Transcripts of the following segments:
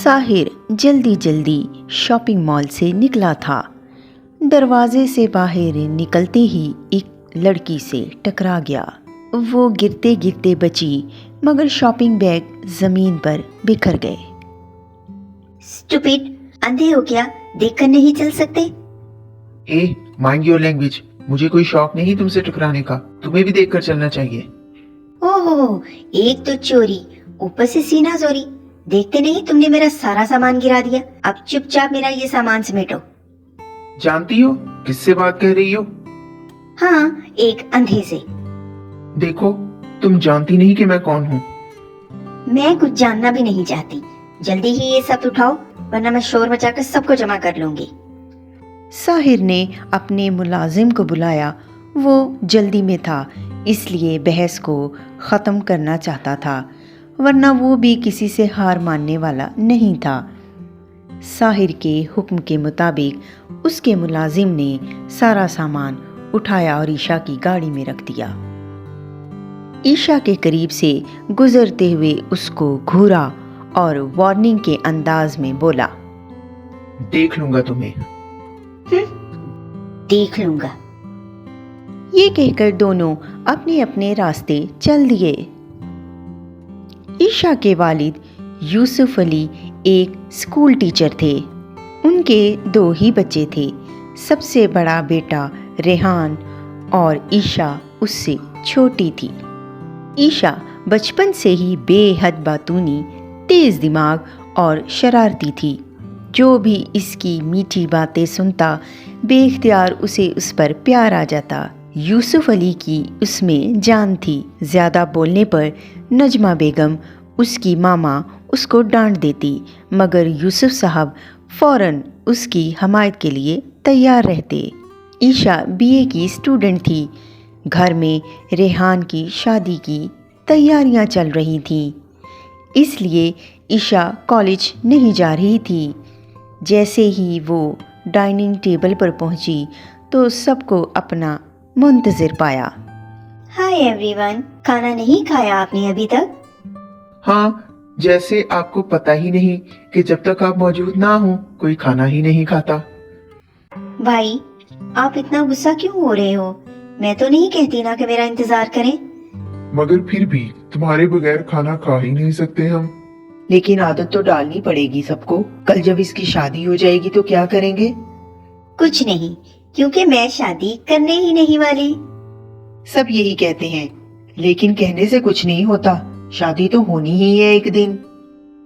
साहिर जल्दी जल्दी shopping mall से निकला था। दरवाजे से बाहर निकलते ही एक लड़की से टकरा गया। वो गिरते गिरते बची, मगर शॉपिंग बैग जमीन पर बिखर गए। स्टूपिड, अंधे हो क्या? देखकर नहीं चल सकते? ए, माइंड योर लैंग्वेज। मुझे कोई शौक नहीं तुमसे टकराने का। तुम्हें भी देखकर चलना चाहिए। ओहो, एक तो चोरी, ऊपर से सीना चोरी। देखते नहीं तुमने मेरा सारा सामान गिरा दिया। अब चुपचाप मेरा ये सामान समेटो। जानती हो किससे बात कर रही हो? हाँ, एक अंधे से। देखो, तुम जानती नहीं कि मैं कौन हूँ। मैं कुछ जानना भी नहीं चाहती। जल्दी ही ये सब उठाओ, वरना मैं शोर मचाकर सबको जमा कर लूंगी। साहिर ने अपने मुलाजिम को बुलाया। वो जल्दी में था, इसलिए बहस को ख़त्म करना चाहता था, वरना वो भी किसी से हार मानने वाला नहीं था। साहिर के हुक्म के मुताबिक उसके मुलाजिम ने सारा सामान उठाया और ईशा की गाड़ी में रख दिया। ईशा के करीब से गुजरते हुए उसको घूरा और वार्निंग के अंदाज में बोला, देख लूंगा तुम्हें। देख लूंगा। ये कहकर दोनों अपने अपने रास्ते चल दिए। ईशा के वालिद यूसुफ अली एक स्कूल टीचर थे। उनके 2 ही बच्चे थे। सबसे बड़ा बेटा रेहान और ईशा उससे छोटी थी। ईशा बचपन से ही बेहद बातूनी, तेज दिमाग और शरारती थी। जो भी इसकी मीठी बातें सुनता, बेख्तियार उसे उस पर प्यार आ जाता। यूसुफ अली की उसमें जान थी। ज़्यादा बोलने पर नजमा बेगम, उसकी मामा, उसको डांट देती, मगर यूसुफ साहब फ़ौरन उसकी हमायत के लिए तैयार रहते। ईशा बीए की स्टूडेंट थी। घर में रेहान की शादी की तैयारियां चल रही थीं, इसलिए ईशा कॉलेज नहीं जा रही थी। जैसे ही वो डाइनिंग टेबल पर पहुंची तो सबको अपना मुंतज़िर पाया। हाय एवरीवन, खाना नहीं खाया आपने अभी तक? हाँ, जैसे आपको पता ही नहीं कि जब तक आप मौजूद ना हो कोई खाना ही नहीं खाता। भाई, आप इतना गुस्सा क्यों हो रहे हो? मैं तो नहीं कहती ना कि मेरा इंतजार करें। मगर फिर भी तुम्हारे बगैर खाना खा ही नहीं सकते हम। लेकिन आदत तो डालनी पड़ेगी सबको। कल जब इसकी शादी हो जाएगी तो क्या करेंगे? कुछ नहीं, क्योंकि मैं शादी करने ही नहीं वाली। सब यही कहते हैं, लेकिन कहने से कुछ नहीं होता। शादी तो होनी ही है एक दिन।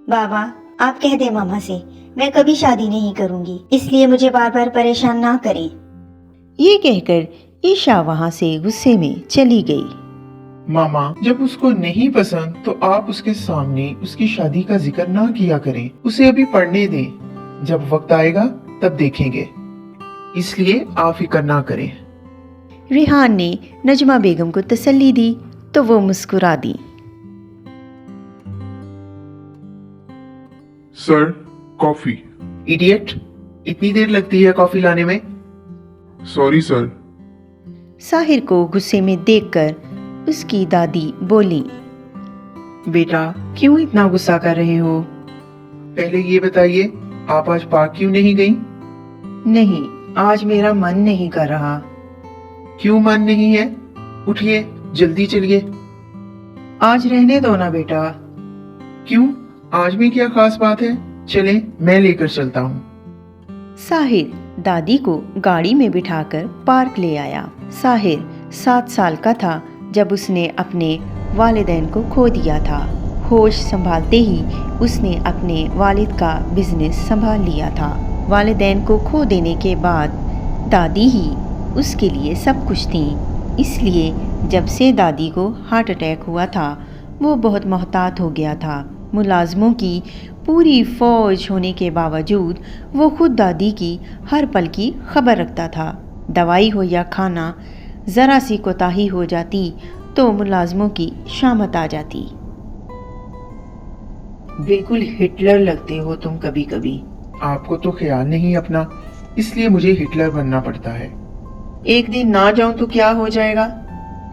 बाबा, आप कह दे मामा से मैं कभी शादी नहीं करूंगी, इसलिए मुझे बार बार परेशान ना करें। ये कहकर ईशा वहां से गुस्से में चली गई। मामा, जब उसको नहीं पसंद तो आप उसके सामने उसकी शादी का जिक्र ना किया करें। उसे अभी पढ़ने दें, जब वक्त आएगा तब देखेंगे। इसलिए आप फिक्र ना करें। रेहान ने नजमा बेगम को तसल्ली दी तो वो मुस्कुरा दी। Sir, coffee. इडियट, इतनी देर लगती है कॉफी लाने में? Sorry sir. साहिर को गुस्से में देखकर उसकी दादी बोली, बेटा, क्यों इतना गुस्सा कर रहे हो? पहले ये बताइए, आप आज पार्क क्यों नहीं गई? नहीं, आज मेरा मन नहीं कर रहा। क्यों मन नहीं है? उठिए, जल्दी चलिए। आज रहने दो ना बेटा। क्यों, आज में क्या खास बात है? चलें, मैं लेकर चलता हूँ। साहिर दादी को गाड़ी में बिठाकर पार्क ले आया। साहिर 7 साल का था जब उसने अपने वालिदैन को खो दिया था। होश संभालते ही उसने अपने वालिद का बिजनेस संभाल लिया था। वालिदैन को खो देने के बाद दादी ही उसके लिए सब कुछ थी। इसलिए जब से दादी को हार्ट अटैक हुआ था, वो बहुत मोहतात हो गया था। मुलाजमों की पूरी फौज होने के बावजूद वो खुद दादी की हर पल की खबर रखता था। दवाई हो या खाना, ज़रा सी कोताही हो जाती तो मुलाजमों की शामत आ जाती। बिल्कुल हिटलर लगते हो तुम कभी कभी। आपको तो ख्याल नहीं अपना, इसलिए मुझे हिटलर बनना पड़ता है। एक दिन ना जाऊं तो क्या हो जाएगा?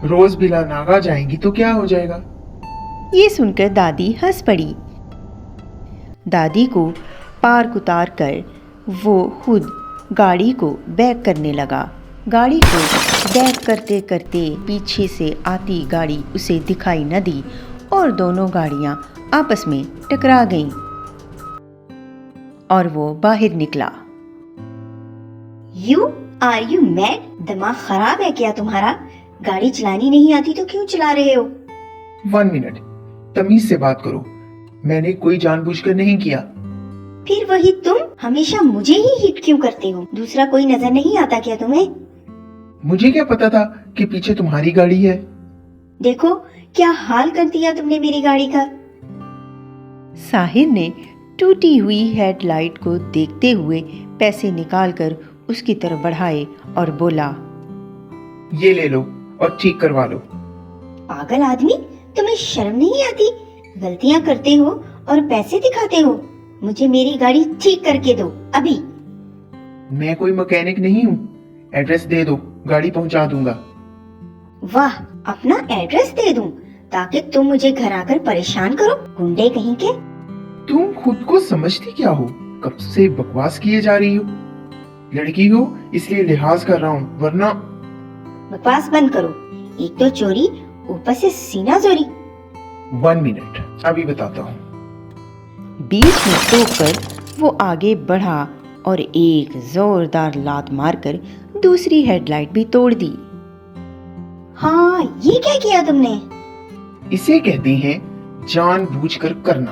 रोज बिला नागा जाएंगी तो क्या हो जाएगा? ये सुनकर दादी हंस पड़ी। दादी को पार्क उतार कर वो खुद गाड़ी को बैक करने लगा। गाड़ी को बैक करते करते पीछे से आती गाड़ी उसे दिखाई न दी और दोनों गाड़ियां आपस में टकरा गईं और वो बाहर निकला। Are you mad? दिमाग खराब है क्या तुम्हारा? गाड़ी चलानी नहीं आती तो क्यों चला रहे हो? 1 मिनट, तमीज से बात करो। मैंने कोई जानबूझकर नहीं किया। फिर वही तुम हमेशा मुझे ही हिट क्यों करते हो? दूसरा कोई नजर नहीं आता क्या तुम्हें? मुझे क्या पता था कि पीछे तुम्हारी गाड़ी है। देखो क्या हाल कर दिया तुमने मेरी गाड़ी का। साहिर ने टूटी हुई हेडलाइट को देखते हुए पैसे निकालकर उसकी तरफ बढ़ाए और बोला, ये ले लो और ठीक करवा लो। पागल आदमी, तुम्हें शर्म नहीं आती? गलतियां करते हो और पैसे दिखाते हो। मुझे मेरी गाड़ी ठीक करके दो अभी। मैं कोई मैकेनिक नहीं हूँ। एड्रेस दे दो, गाड़ी पहुँचा दूंगा। वाह, अपना एड्रेस दे दूं ताकि तुम मुझे घर आकर परेशान करो, गुंडे कहीं के। तुम खुद को समझती क्या हो? कब से बकवास किए जा रही हो? लड़की हो इसलिए लिहाज कर रहा हूँ, वरना। बकवास बंद करो। एक तो चोरी, ऊपर से सीना चोरी। 1 मिनट, अभी बताता हूँ। बीच में टोककर वो आगे बढ़ा और एक जोरदार लात मारकर दूसरी हेडलाइट भी तोड़ दी। हाँ, ये क्या किया तुमने? इसे कहते हैं जानबूझकर करना।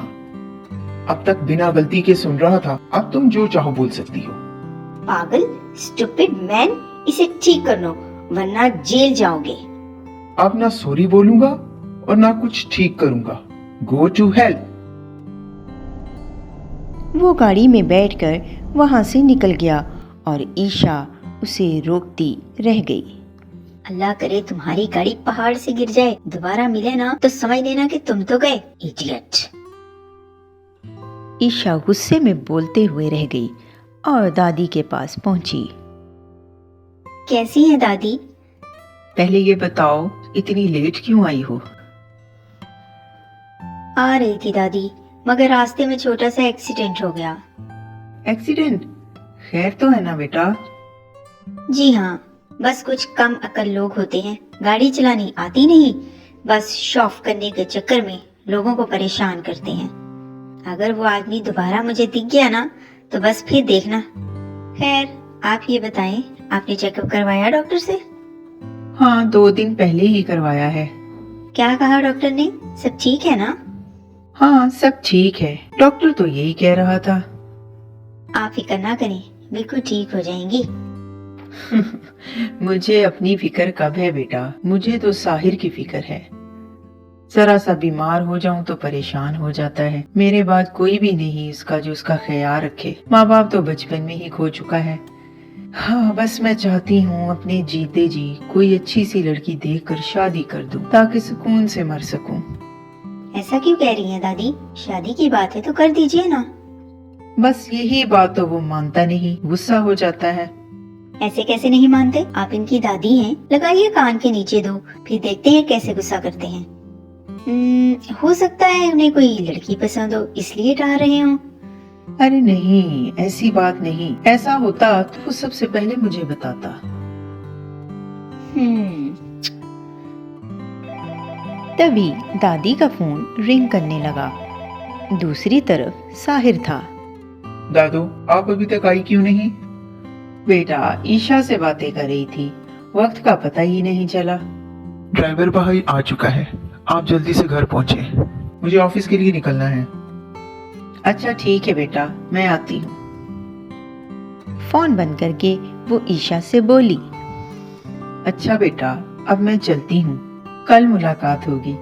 अब तक बिना गलती के सुन रहा था, अब तुम जो चाहो बोल सकती हो। पागल, स्टूपिड मैन, इसे ठीक कर लो वरना जेल जाओगे। अब ना सॉरी बोलूंगा और ना कुछ ठीक करूंगा। Go to hell. वो गाड़ी में बैठकर वहां से निकल गया और ईशा उसे रोकती रह गई। अल्लाह करे तुम्हारी गाड़ी पहाड़ से गिर जाए, दोबारा मिले ना तो समझ लेना कि तुम तो गए, इडियट। ईशा गुस्से में बोलते हुए रह गई और दादी के पास पहुंची। कैसी है दादी? पहले ये बताओ, इतनी लेट क्यों आई हो? आ रही थी दादी, मगर रास्ते में छोटा सा एक्सीडेंट हो गया। एक्सीडेंट? खैर तो है ना बेटा? जी हाँ, बस कुछ कम अकल लोग होते हैं, गाड़ी चलानी आती नहीं, बस शौफ करने के चक्कर में लोगों को परेशान करते हैं। अगर वो आदमी दोबारा मुझे दिख गया ना तो बस फिर देखना। खैर आप ये बताएं, आपने चेकअप करवाया डॉक्टर से? हाँ, 2 दिन पहले ही करवाया है। क्या कहा डॉक्टर ने? सब ठीक है ना? हाँ, सब ठीक है। डॉक्टर तो यही कह रहा था। आप फिक्र ना करें, बिल्कुल ठीक हो जाएंगी। मुझे अपनी फिक्र कब है बेटा? मुझे तो साहिर की फिक्र है। जरा सा बीमार हो जाऊं तो परेशान हो जाता है। मेरे बाद कोई भी नहीं उसका जो उसका ख्याल रखे। माँ बाप तो बचपन में ही खो चुका है। हाँ, बस मैं चाहती हूँ अपने जीते जी कोई अच्छी सी लड़की देखकर शादी कर दूं ताकि सुकून से मर सकूं। ऐसा क्यों कह रही हैं दादी? शादी की बात है तो कर दीजिए ना। बस यही बात तो वो मानता नहीं, गुस्सा हो जाता है। ऐसे कैसे नहीं मानते? आप इनकी दादी हैं, लगाइए कान के नीचे दो, फिर देखते हैं कैसे गुस्सा करते हैं। हो सकता है उन्हें कोई लड़की पसंद हो इसलिए डाह रहे हो। अरे नहीं, ऐसी बात नहीं। ऐसा होता तो वो सबसे पहले मुझे बताता। तभी दादी का फोन रिंग करने लगा। दूसरी तरफ साहिर था। दादू, आप अभी तक आई क्यों नहीं? बेटा, ईशा से बातें कर रही थी, वक्त का पता ही नहीं चला। ड्राइवर भाई आ चुका है, आप जल्दी से घर पहुंचे, मुझे ऑफिस के लिए निकलना है। अच्छा ठीक है बेटा, मैं आती हूँ। फोन बंद करके वो ईशा से बोली, अच्छा बेटा, अब मैं चलती हूँ, कल मुलाकात होगी।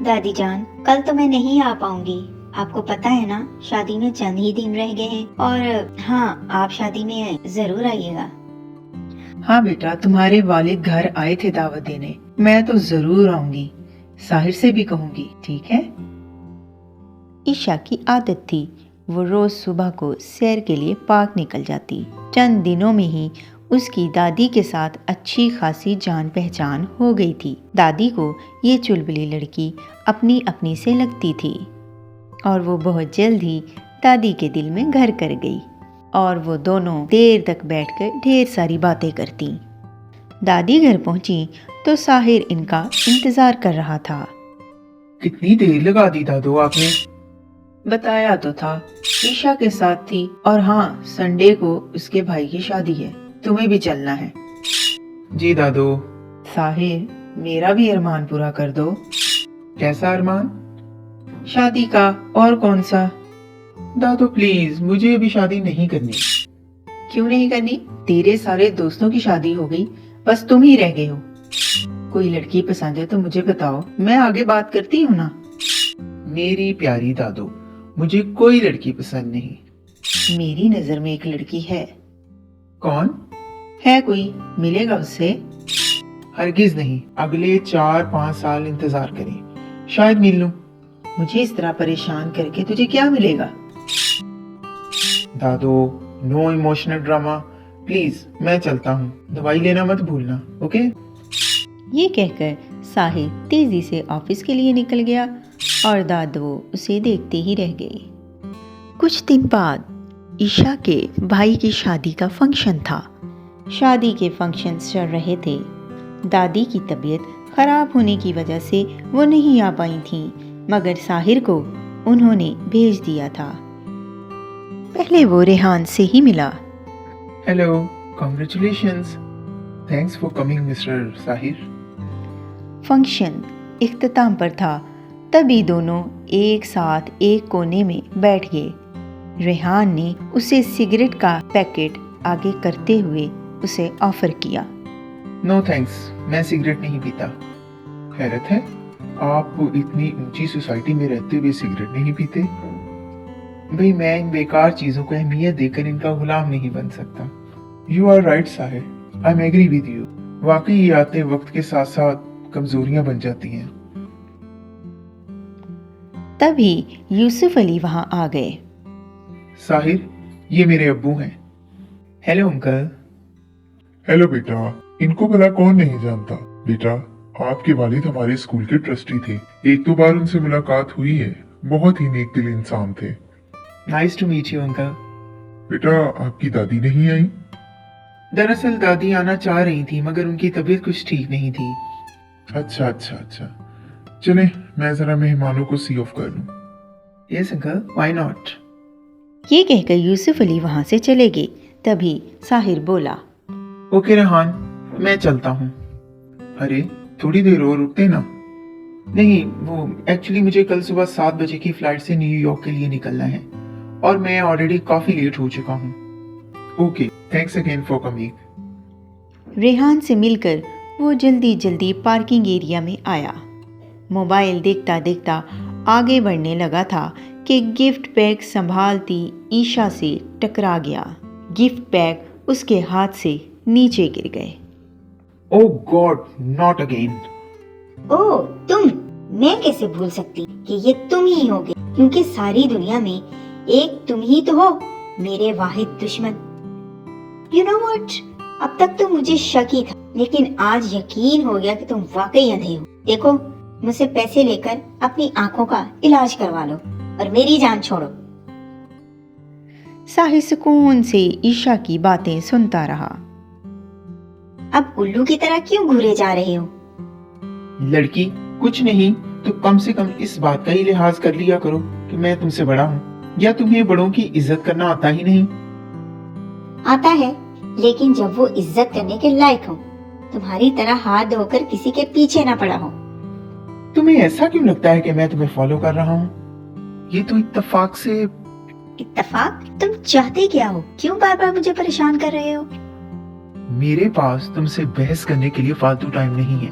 दादी जान, कल तो मैं नहीं आ पाऊंगी। आपको पता है ना, शादी में चंद ही दिन रह गए हैं। और हाँ, आप शादी में जरूर आइएगा। हाँ बेटा, तुम्हारे वालिद घर आए थे दावत देने, मैं तो जरूर आऊंगी। साहिर से भी कहूंगी, ठीक है? ईशा की आदत थी, वो रोज सुबह को सैर के लिए पार्क निकल जाती। चंद दिनों में ही उसकी दादी के साथ अच्छी खासी जान पहचान हो गई थी। दादी को ये चुलबुली लड़की अपनी अपनी से लगती थी और वो बहुत जल्द ही दादी के दिल में घर कर गई और वो दोनों देर तक बैठकर ढेर सारी बातें करती। दादी घर पहुंची तो साहिर इनका इंतजार कर रहा था। कितनी देर लगा दी दादू आपने? बताया तो था, ईशा के साथ थी, और हाँ, संडे को उसके भाई की शादी है, तुम्हें भी चलना है। जी दादू। साहिर, मेरा भी अरमान पूरा कर दो। कैसा अरमान? शादी का, और कौन सा। दादू प्लीज, मुझे अभी शादी नहीं करनी। क्यों नहीं करनी? तेरे सारे दोस्तों की शादी हो गई, बस तुम ही रह गए हो। कोई लड़की पसंद है तो मुझे बताओ, मैं आगे बात करती हूँ ना। मेरी प्यारी दादू, मुझे कोई लड़की पसंद नहीं। मेरी नजर में एक लड़की है। कौन? है कोई, मिलेगा उससे? हरगिज नहीं, अगले 4-5 साल इंतजार करें, शायद मिल लूं। मुझे इस तरह परेशान करके तुझे क्या मिलेगा? दादू, नो इमोशनल ड्रामा प्लीज, मैं चलता हूँ, दवाई लेना मत भूलना, ओके? ये कहकर साहिर तेजी से ऑफिस के लिए निकल गया और दादू उसे देखते ही रह गई। कुछ दिन बाद ईशा के भाई की शादी का फंक्शन था। शादी के फंक्शंस चल रहे थे। दादी की तबीयत खराब होने की वजह से वो नहीं आ पाई थी, मगर साहिर को उन्होंने भेज दिया था। पहले वो रेहान से ही मिला। Hello, congratulations, thanks for coming mister Sahir. Function इख्तिताम पर था, तभी दोनों एक साथ एक कोने में बैठ गए। रेहान ने उसे सिगरेट का पैकेट आगे करते हुए उसे ऑफर किया। नो थैंक्स, मैं सिगरेट नहीं पीता। हैरत है, आप इतनी ऊंची सोसाइटी में रहते हुए सिगरेट नहीं पीते। भाई, मैं इन बेकार चीजों को अहमियत देकर इनका गुलाम नहीं बन सकता। You are right Sahir, I am agree with you. वाकई ये आते वक्त के साथ साथ कमजोरियां बन जाती हैं। तभी यूसुफ अली वहां आ गए। साहिर, ये मेरे अब्बू हैं। Hello uncle. हेलो बेटा, इनको भला कौन नहीं जानता। बेटा, आपके वालिद हमारे स्कूल के ट्रस्टी थे। एक दो बार उनसे मुलाकात हुई है, बहुत ही नेक दिल इंसान थे। Nice to meet you uncle. बेटा, आपकी दादी नहीं आई? दरअसल दादी आना चाह रही थी, मगर उनकी तबीयत कुछ ठीक नहीं थी। अच्छा अच्छा अच्छा, चले मैं जरा मेहमानों को सी ऑफ कर लूं। Yes uncle, why not. ये कहकर यूसुफ अली वहां से चले गए। तभी साहिर बोला, ओके रेहान, मैं चलता हूँ। अरे, थोड़ी देर और रुकते ना। नहीं, वो एक्चुअली मुझे कल सुबह 7 बजे की फ्लाइट से न्यूयॉर्क के लिए निकलना है और मैं ऑलरेडी काफी लेट हो चुका हूँ। Okay, thanks again for coming. Rehan से मिलकर वो जल्दी जल्दी पार्किंग एरिया में आया। मोबाइल देखता देखता आगे बढ़ने लगा था कि गिफ्ट बैग संभालती ईशा से टकरा गया। गिफ्ट बैग उसके हाथ से नीचे गिर गए। ओह गॉड, नॉट अगेन। ओह तुम! मैं कैसे भूल सकती कि ये तुम ही होगे, क्योंकि सारी दुनिया में एक तुम ही तो हो, मेरे वाहिद दुश्मन। यू नो व्हाट, अब तक तो मुझे शक ही था, लेकिन आज यकीन हो गया कि तुम वाकई अंधे हो। देखो, मुझसे पैसे लेकर अपनी आंखों का इलाज करवा लो और मेरी जान छोड़ो। साहिर सुकून से ईशा की बातें सुनता रहा। अब उल्लू की तरह क्यों घूरे जा रहे हो? लड़की, कुछ नहीं तो कम से कम इस बात का ही लिहाज कर लिया करो कि मैं तुमसे बड़ा हूँ। या तुम्हें बड़ों की इज्जत करना आता ही नहीं? आता है, लेकिन जब वो इज्जत करने के लायक हो, तुम्हारी तरह हाथ धोकर किसी के पीछे ना पड़ा हो। तुम्हें ऐसा क्यों लगता है कि मैं तुम्हें फॉलो कर रहा हूँ? ये तो इत्तेफाक से। इत्तेफाक? तुम चाहते क्या हो? क्यों बार बार मुझे परेशान कर रहे हो? मेरे पास तुमसे बहस करने के लिए फालतू टाइम नहीं है।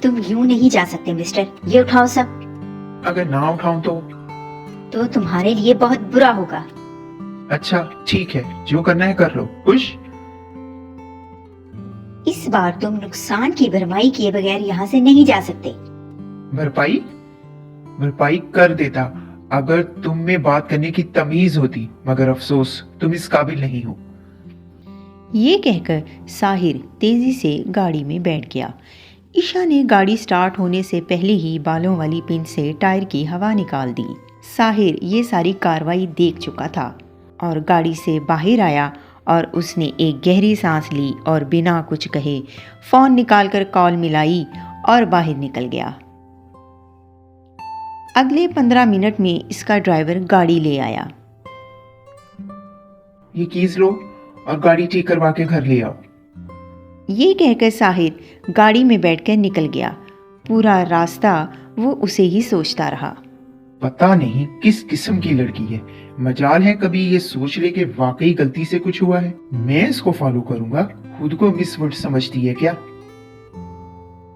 तुम यूं नहीं जा सकते मिस्टर, ये उठाओ सब। अगर ना उठाऊं तो तुम्हारे लिए बहुत बुरा होगा। अच्छा ठीक है, जो करना है कर लो। खुश? इस बार तुम नुकसान की भरपाई किए बगैर यहाँ से नहीं जा सकते। भरपाई? भरपाई कर देता अगर तुम में बात करने की तमीज होती, मगर अफसोस तुम इस काबिल नहीं हो। ये कहकर साहिर तेजी से गाड़ी में बैठ गया। ईशा ने गाड़ी स्टार्ट होने से पहले ही बालों वाली पिन से टायर की हवा निकाल दी। साहिर ये सारी कार्रवाई देख चुका था और गाड़ी से बाहर आया और उसने एक गहरी सांस ली और बिना कुछ कहे फोन निकालकर कॉल मिलाई और बाहर निकल गया। अगले 15 मिनट में इसका ड्राइवर गाड़ी ले आया। ये कीज लो और गाड़ी ठीक करवा के घर ले आओ। ये कहकर साहिर गाड़ी में बैठकर निकल गया। पूरा रास्ता वो उसे ही सोचता रहा। पता नहीं किस किस्म की लड़की है, मजाल है कभी ये सोच ले कि वाकई गलती से कुछ हुआ है। मैं इसको फॉलो करूंगा। खुद को मिस वर्ल्ड समझती है क्या?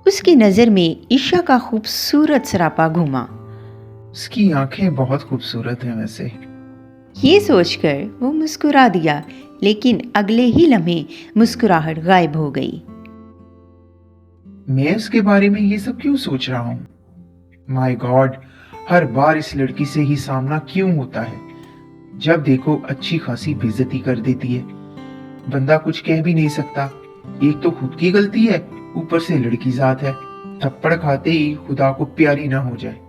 उसकी नजर में ईशा का खूबसूरत सरापा घूमा। उसकी आंखें बहुत खूबसूरत हैं वैसे। ये सोचकर वो मुस्कुरा दिया, लेकिन अगले ही लम्हे मुस्कुराहट गायब हो गई। मैं उसके बारे में ये सब क्यों सोच रहा हूँ? माय गॉड, हर बार इस लड़की से ही सामना क्यों होता है? जब देखो अच्छी खासी बेइज्जती कर देती है। बंदा कुछ कह भी नहीं सकता। एक तो खुद की गलती है, ऊपर से लड़की जात है। थप्पड़ खाते ही खुदा को प्यारी ना हो जाए।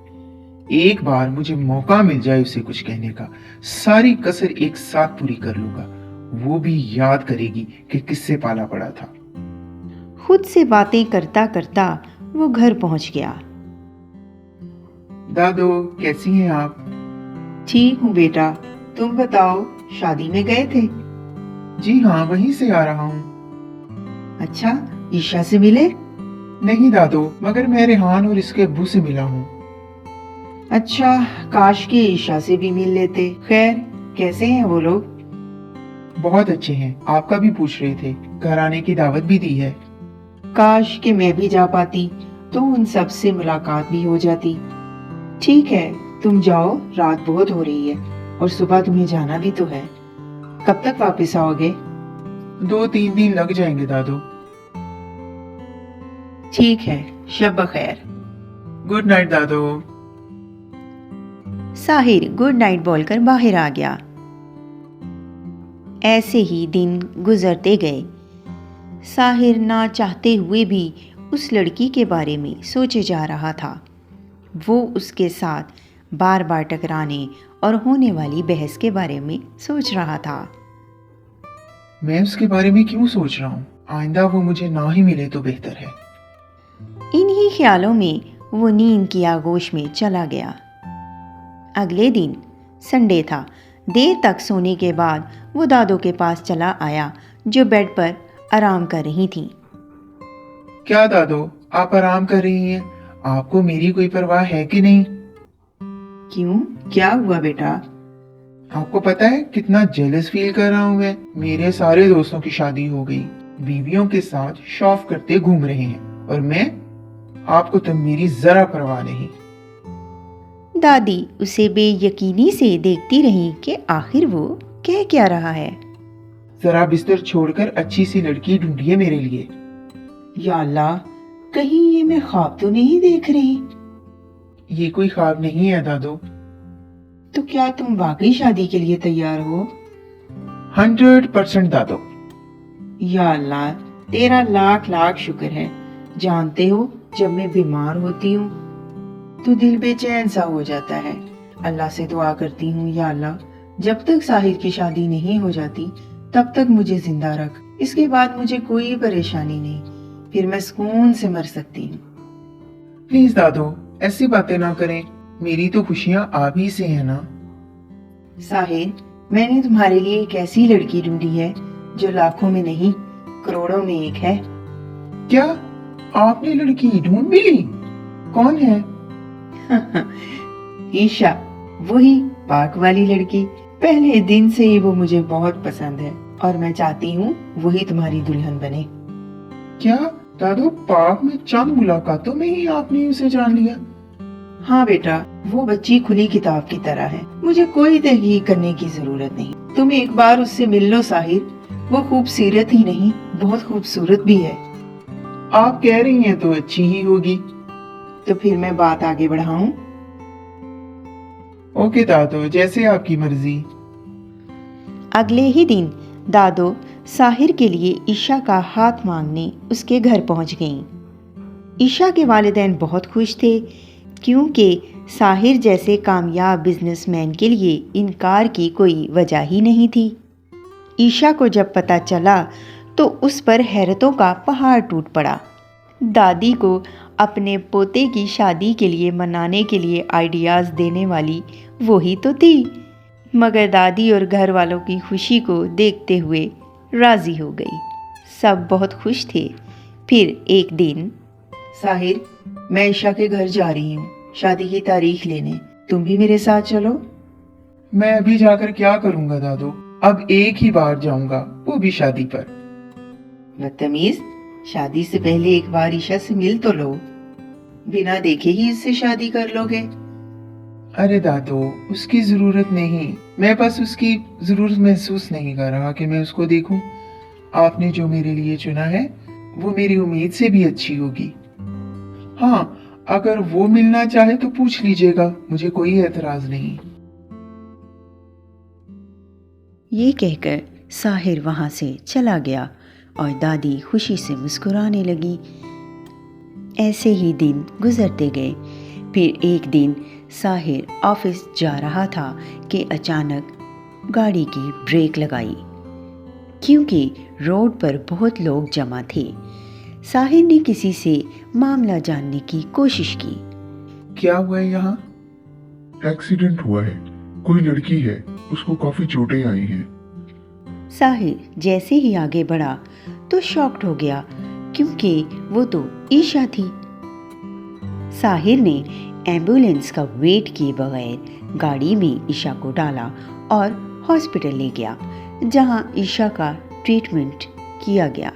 एक बार मुझे मौका मिल जाए उसे कुछ कहने का, सारी कसर एक साथ पूरी कर लूंगा। वो भी याद करेगी कि किससे पाला पड़ा था। खुद से बातें करता करता वो घर पहुंच गया। दादो, कैसी हैं आप? ठीक हूँ बेटा, तुम बताओ, शादी में गए थे? जी हाँ, वहीं से आ रहा हूँ। अच्छा, ईशा से मिले? नहीं दादो, मगर मैं रेहान और इसके अब्बू से मिला हूँ। अच्छा, काश के ईशा से भी मिल लेते। खैर, कैसे हैं वो लोग? बहुत अच्छे हैं। आपका भी पूछ रहे थे, घर आने की दावत भी दी है। काश कि मैं भी जा पाती तो उन सब से मुलाकात भी हो जाती। ठीक है, तुम जाओ, रात बहुत हो रही है और सुबह तुम्हें जाना भी तो है। कब तक वापस आओगे? 2-3 दिन लग जाएंगे दादो। ठीक है, शब बखैर। गुड नाइट दादो। साहिर गुड नाइट बोलकर बाहर आ गया। ऐसे ही दिन गुजरते गए। साहिर ना चाहते हुए भी उस लड़की के बारे में सोचे जा रहा था। वो उसके साथ बार बार टकराने और होने वाली बहस के बारे में सोच रहा था। मैं उसके बारे में क्यों सोच रहा हूँ? आइंदा वो मुझे ना ही मिले तो बेहतर है। इन्हीं ख्यालों में वो नींद की आगोश में चला गया। अगले दिन संडे था। देर तक सोने के बाद वो दादो के पास चला आया, जो बेड पर आराम कर रही थी। क्या दादो, आप आराम कर रही हैं? आपको मेरी कोई परवाह है कि नहीं? क्यों, क्या हुआ बेटा? आपको पता है कितना जेलस फील कर रहा हूँ मैं। मेरे सारे दोस्तों की शादी हो गई, बीवियों के साथ शॉफ करते घूम रहे हैं, और मैं, आपको तो मेरी जरा परवाह नहीं। दादी उसे बेयकीनी से देखती रही कि आखिर वो कह क्या रहा है। जरा बिस्तर छोड़कर अच्छी सी लड़की ढूंढिए मेरे लिए। या अल्लाह, कहीं ये मैं ख्वाब तो नहीं देख रही? ये कोई ख्वाब नहीं है दादो। तो क्या तुम वाकई शादी के लिए तैयार हो? 100% दादो। या अल्लाह, तेरा लाख लाख शुक्र है। जानते हो, जब मैं बीमार होती हूँ तो दिल बेचैन सा हो जाता है। अल्लाह से दुआ करती हूँ, या अल्लाह, जब तक साहिर की शादी नहीं हो जाती तब तक मुझे जिंदा रख। इसके बाद मुझे कोई परेशानी नहीं, फिर मैं सुकून से मर सकती हूँ। प्लीज दादो, ऐसी बातें ना करें। मेरी तो खुशियाँ आप ही से है ना। साहिर, मैंने तुम्हारे लिए एक ऐसी लड़की ढूंढी है जो लाखों में नहीं, करोड़ों में एक है। क्या आपने लड़की ढूंढ भी ली? कौन है? ईशा, वही पाक वाली लड़की। पहले दिन से ही वो मुझे बहुत पसंद है और मैं चाहती हूँ वही तुम्हारी दुल्हन बने। क्या दादो, पाक में चंद मुलाकातों में ही आपने उसे जान लिया? हाँ बेटा, वो बच्ची खुली किताब की तरह है। मुझे कोई तहकीक करने की जरूरत नहीं। तुम एक बार उससे मिल लो साहिर। वो खूबसूरत ही नहीं, बहुत खूबसूरत भी है। आप कह रही हैं तो अच्छी ही होगी। तो फिर मैं बात आगे बढ़ाऊं? ओके दादो, जैसे आपकी मर्जी। अगले ही दिन दादो साहिर के लिए ईशा का हाथ मांगने उसके घर पहुंच गईं। ईशा के वालिदैन बहुत खुश थे क्योंकि साहिर जैसे कामयाब बिजनेसमैन के लिए इनकार की कोई वजह ही नहीं थी। ईशा को जब पता चला तो उस पर हैरतों का पहाड़ टूट पड़ा। दादी को अपने पोते की शादी के लिए मनाने के लिए आइडियाज़ देने वाली वही तो थी, मगर दादी और घर वालों की खुशी को देखते हुए राज़ी हो गई। सब बहुत खुश थे। फिर एक दिन, साहिर, मैं ईशा के घर जा रही हूँ शादी की तारीख लेने, तुम भी मेरे साथ चलो। मैं अभी जाकर क्या करूंगा दादू, अब एक ही बार जाऊंगा, वो भी शादी पर। बदतमीज, शादी से पहले एक बार ईशा से मिल तो लो, बिना देखे ही इससे शादी कर लोगे। अरे दादू, उसकी जरूरत नहीं, मैं बस उसकी जरूरत महसूस नहीं कर रहा कि मैं उसको देखूं। आपने जो मेरे लिए चुना है वो मेरी उम्मीद से भी अच्छी होगी। हाँ, अगर वो मिलना चाहे तो पूछ लीजिएगा, मुझे कोई एतराज नहीं। ये कहकर साहिर वहाँ से चला गया और दादी खुशी से मुस्कुराने लगी। ऐसे ही दिन गुजरते गए। फिर एक दिन साहिर ऑफिस जा रहा था कि अचानक गाड़ी की ब्रेक लगाई क्योंकि रोड पर बहुत लोग जमा थे। साहिर ने किसी से मामला जानने की कोशिश की। क्या हुआ है यहाँ? एक्सीडेंट हुआ है, कोई लड़की है, उसको काफी चोटें आई हैं। साहिर जैसे ही आगे बढ़ा तो शॉक्ड हो गया क्योंकि वो तो ईशा थी। साहिर ने एम्बुलेंस का वेट किए बगैर गाड़ी में ईशा को डाला और हॉस्पिटल ले गया, जहां ईशा का ट्रीटमेंट किया गया।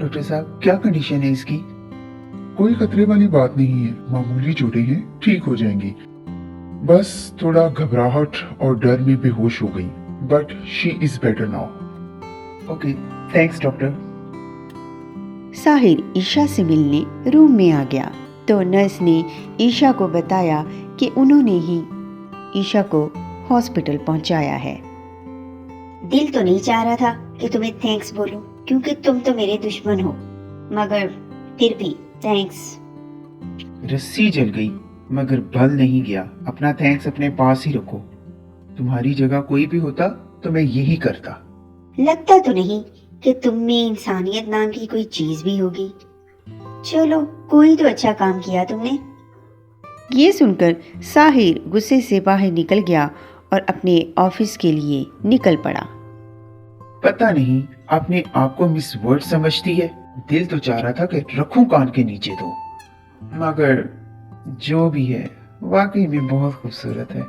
डॉक्टर साहब, क्या कंडीशन है इसकी? कोई खतरे वाली बात नहीं है, मामूली चोटें हैं, ठीक हो जाएंगी। बस थोड़ा घबराहट और डर में बेहोश हो गई, but she is better now. Okay, thanks doctor. Sahir Isha से मिलने रूम में आ गया तो नर्स ने ईशा को बताया कि उन्होंने ही ईशा को हॉस्पिटल पहुंचाया है। दिल तो नहीं चाह रहा था कि तुम्हें थैंक्स बोलूं, क्योंकि तुम तो मेरे दुश्मन हो, मगर फिर भी थैंक्स। रस्सी जल गई मगर बल नहीं गया। अपना थैंक्स अपने पास ही रखो। तुम्हारी जगह कोई भी होता तो मैं यही करता। लगता तो नहीं कि तुम में इंसानियत नाम की कोई चीज भी होगी। चलो, कोई तो अच्छा काम किया तुमने। ये सुनकर साहिर गुस्से से बाहर निकल गया और अपने ऑफिस के लिए निकल पड़ा। पता नहीं अपने आप को मिस वर्ड समझती है। दिल तो चाह रहा था कि रखूं कान के नीचे तो, मगर जो भी है वाकई में बहुत खूबसूरत है।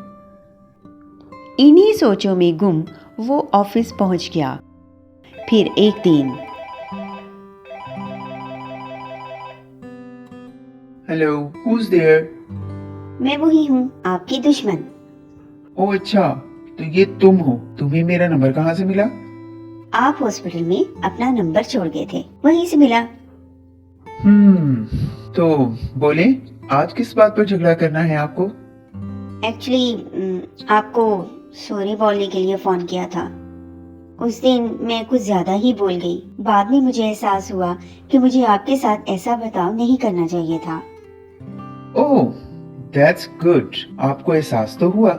इन्हीं सोचों में गुम वो ऑफिस पहुंच गया। फिर एक दिन, हेलो, हुज देयर? मैं वही हूँ, आपकी दुश्मन। ओह अच्छा, तो ये तुम हो। तुम्हें मेरा नंबर कहाँ से मिला? आप हॉस्पिटल में अपना नंबर छोड़ गए थे, वहीं से मिला। तो बोले, आज किस बात पर झगड़ा करना है आपको? एक्चुअली आपको सॉरी बोलने के लिए फोन किया था। उस दिन मैं कुछ ज्यादा ही बोल गई। बाद में मुझे एहसास हुआ कि मुझे आपके साथ ऐसा बर्ताव नहीं करना चाहिए था। ओह, दैट्स गुड। आपको एहसास तो हुआ।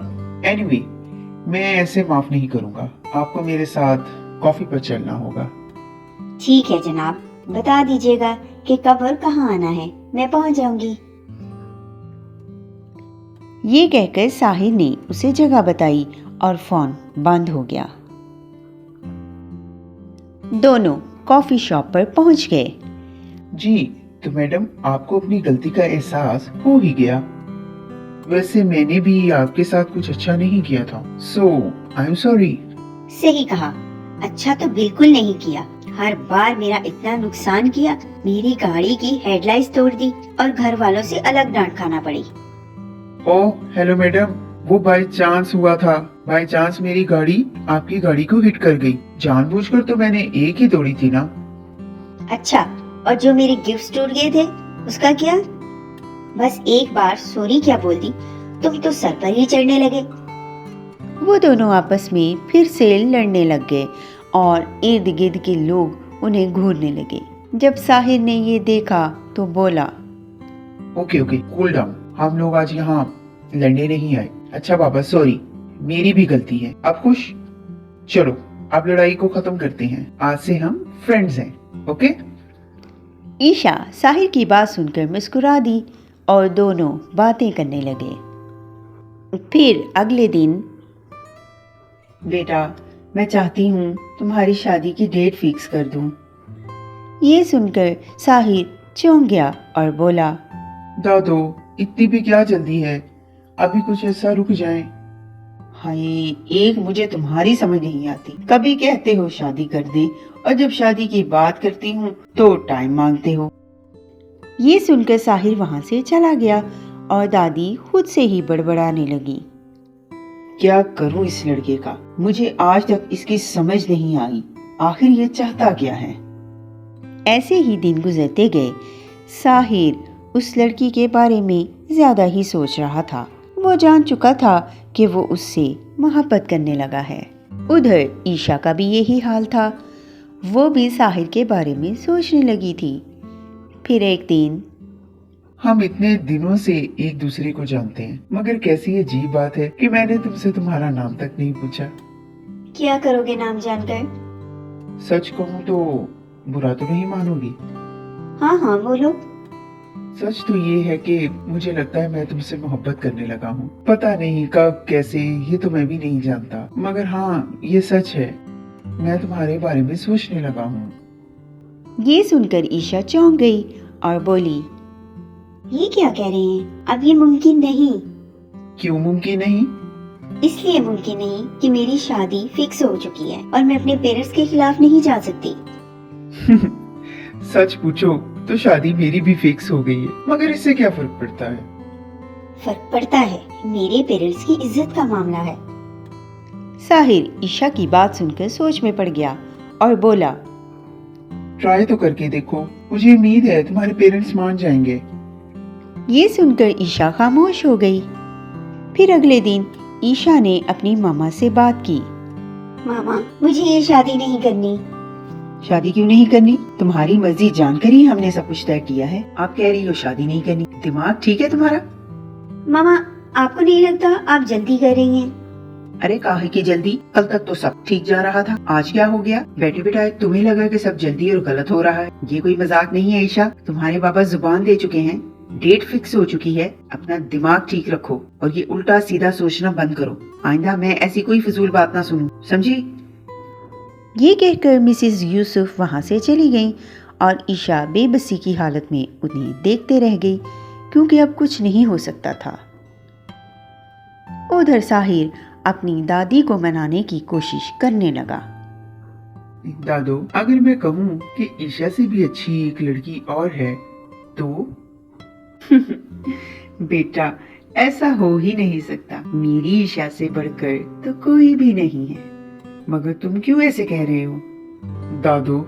एनीवे, मैं ऐसे माफ नहीं करूंगा। आपको मेरे साथ कॉफी पर चलना होगा। ठीक है जनाब, बता दीजिएगा कि कब और कहाँ आना है, मैं पहुँच जाऊंगी। ये कहकर साहिर ने उसे जगह बताई और फोन बंद हो गया। दोनों कॉफी शॉप पर पहुंच गए। जी, तो मैडम आपको अपनी गलती का एहसास हो ही गया। वैसे मैंने भी आपके साथ कुछ अच्छा नहीं किया था, सो आई एम सॉरी। सही कहा, अच्छा तो बिल्कुल नहीं किया। हर बार मेरा इतना नुकसान किया, मेरी गाड़ी की हेडलाइट्स तोड़ दी और घर वालों से अलग डांट खाना पड़ी। ओह हेलो मैडम, वो बाय चांस हुआ था। बाय चांस मेरी गाड़ी आपकी गाड़ी को हिट कर गई। जानबूझकर तो मैंने एक ही तोड़ी थी ना। अच्छा, और जो मेरे गिफ्ट्स टूट गए थे उसका क्या? बस एक बार सॉरी क्या बोल दी, तुम तो सर पर ही चढ़ने लगे। वो दोनों आपस में फिर से लड़ने लग गए और इर्द गिर्द के लोग उन्हें घूरने लगे। जब साहिर ने ये देखा तो बोला, ओके ओके, कूल डाउन। हम लोग आज यहाँ लड़ने नहीं आए। अच्छा पापा, सॉरी, मेरी भी गलती है। आप खुश? चलो अब लड़ाई को खत्म करते हैं। आज से हम फ्रेंड्स हैं, ओके? ईशा साहिर की बात सुनकर मुस्कुरा दी और दोनों बातें करने लगे। फिर अगले दिन बेटा, मैं चाहती हूँ तुम्हारी शादी की डेट फिक्स कर दूँ। ये सुनकर साहिर चौंक गया और बोला, दादो, इतनी भी क्या जल्दी है? अभी कुछ ऐसा रुक जाए। हाय, एक मुझे तुम्हारी समझ नहीं आती। कभी कहते हो शादी कर दे और जब शादी की बात करती हूँ तो टाइम मांगते हो। ये सुनकर साहिर वहां से चला गया और दादी खुद से ही बड़बड़ाने लगी। क्या करूँ इस लड़के का? मुझे आज तक इसकी समझ नहीं आई। आखिर ये चाहता क्या है? ऐसे ही दिन गुजरते गए। साहिर उस लड़की के बारे में ज्यादा ही सोच रहा था। वो जान चुका था कि वो उससे मोहब्बत करने लगा है। उधर ईशा का भी यही हाल था। वो भी साहिर के बारे में सोचने लगी थी। फिर एक दिन हम इतने दिनों से एक दूसरे को जानते हैं, मगर कैसी अजीब बात है कि मैंने तुमसे तुम्हारा नाम तक नहीं पूछा। क्या करोगे नाम जानकर? सच कहूँ तो बुरा तो नहीं मानोगी? हाँ हाँ बोलो। सच तो ये है कि मुझे लगता है मैं तुमसे मोहब्बत करने लगा हूँ। पता नहीं कब कैसे, ये तो मैं भी नहीं जानता, मगर हाँ ये सच है, मैं तुम्हारे बारे में सोचने लगा हूँ। ये सुनकर ईशा चौंक गई और बोली, ये क्या कह रहे हैं? अब ये मुमकिन नहीं। क्यों मुमकिन नहीं? इसलिए मुमकिन नहीं कि मेरी शादी फिक्स हो चुकी है और मैं अपने पेरेंट्स के खिलाफ नहीं जा सकती। सच पूछो तो शादी मेरी भी फिक्स हो गई है, मगर इससे क्या फर्क पड़ता है? फर्क पड़ता है, मेरे पेरेंट्स की इज्जत का मामला है। साहिर ईशा की बात सुनकर सोच में पड़ गया और बोला, ट्राई तो करके देखो, मुझे उम्मीद है तुम्हारे पेरेंट्स मान जाएंगे। ये सुनकर ईशा खामोश हो गई। फिर अगले दिन ईशा ने अपनी मामा से बात की। मामा, मुझे ये शादी नहीं करनी। शादी क्यों नहीं करनी? तुम्हारी मर्जी जानकर ही हमने सब कुछ तय किया है। आप कह रही हो शादी नहीं करनी? दिमाग ठीक है तुम्हारा? मामा, आपको नहीं लगता आप जल्दी कर रही हैं? अरे काहे की जल्दी? कल तक तो सब ठीक जा रहा था, आज क्या हो गया? बैठे बिठाए तुम्हें लगा कि सब जल्दी और गलत हो रहा है। ये कोई मजाक नहीं है ईशा। तुम्हारे पापा जुबान दे चुके हैं, डेट फिक्स हो चुकी है। अपना दिमाग ठीक रखो और ये उल्टा सीधा सोचना बंद करो। आइंदा मैं ऐसी कोई फिजूल बात ना सुनूं, समझी? ये कहकर मिसेस यूसुफ वहां से चली गईं और ईशा बेबसी की हालत में उन्हें देखते रह गई, क्योंकि अब कुछ नहीं हो सकता था। उधर साहिर अपनी दादी को मनाने की कोशिश करने लगा। दादो, अगर मैं कहूँ कि ईशा से भी अच्छी एक लड़की और है तो? बेटा, ऐसा हो ही नहीं सकता। मेरी ईशा से बढ़कर तो कोई भी नहीं है। मगर तुम क्यों ऐसे कह रहे हो? दादो,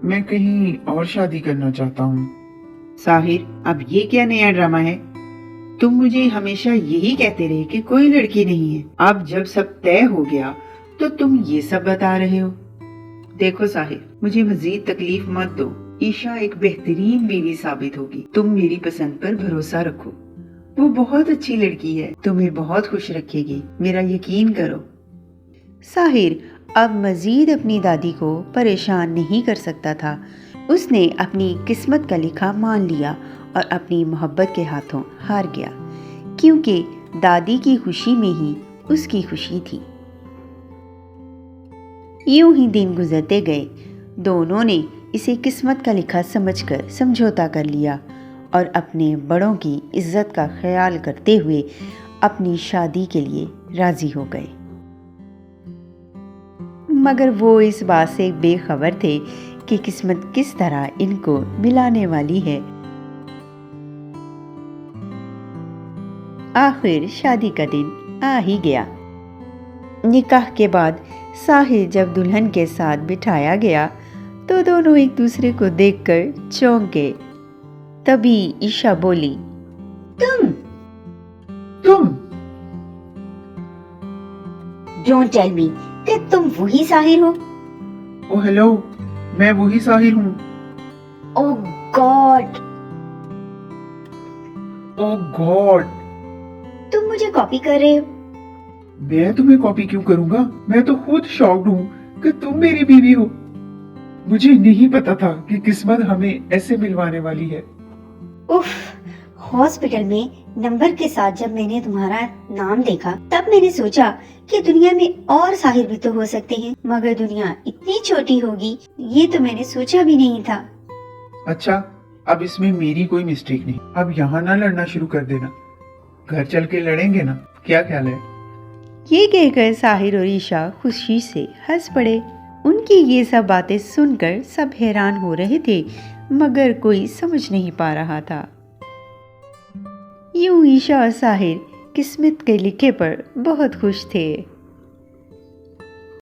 मैं कहीं और शादी करना चाहता हूँ। साहिर, अब ये क्या नया ड्रामा है? तुम मुझे हमेशा यही कहते रहे कि कोई लड़की नहीं है। अब जब सब तय हो गया तो तुम ये सब बता रहे हो। देखो साहिर, मुझे मजीद तकलीफ मत दो। ईशा एक बेहतरीन बीवी साबित होगी। तुम मेरी पसंद पर भरोसा रखो। वो बहुत अच्छी लड़की है, तुम्हें बहुत खुश रखेगी, मेरा यकीन करो। साहिर अब मजीद अपनी दादी को परेशान नहीं कर सकता था। उसने अपनी किस्मत का लिखा मान लिया और अपनी मोहब्बत के हाथों हार गया, क्योंकि दादी की खुशी में ही उसकी खुशी थी। यूं ही दिन गुजरते गए। दोनों ने इसे किस्मत का लिखा समझकर समझौता कर लिया और अपने बड़ों की इज्जत का ख्याल करते हुए अपनी शादी के लिए राजी हो गए। मगर वो इस बात से बेखबर थे कि किस्मत किस तरह इनको मिलाने वाली है। आखिर शादी का दिन आ ही गया। निकाह के बाद साहिर जब दुल्हन के साथ बिठाया गया तो दोनों एक दूसरे को देखकर चौंक गए। तभी ईशा बोली, तुम डोंट टेल मी कि तुम वही साहिर हो। ओ हेलो, मैं वही साहिर हूँ। ओह गॉड। ओह गॉड, तुम मुझे कॉपी कर रहे हो? मैं तुम्हें कॉपी क्यों करूंगा? मैं तो खुद शॉक्ड हूँ कि तुम मेरी बीवी हो। मुझे नहीं पता था कि किस्मत हमें ऐसे मिलवाने वाली है। उफ, हॉस्पिटल में नंबर के साथ जब मैंने तुम्हारा नाम देखा तब मैंने सोचा कि दुनिया में और साहिर भी तो हो सकते हैं, मगर दुनिया इतनी छोटी होगी ये तो मैंने सोचा भी नहीं था। अच्छा, अब इसमें मेरी कोई मिस्टेक नहीं। अब यहाँ ना लड़ना शुरू कर देना, घर चल के लड़ेंगे ना, क्या ख्याल है? ये कहकर साहिर और ईशा खुशी से हंस पड़े। उनकी ये सब बातें सुनकर सब हैरान हो रहे थे, मगर कोई समझ नहीं पा रहा था। यूं ईशा और साहिर किस्मत के लिखे पर बहुत खुश थे।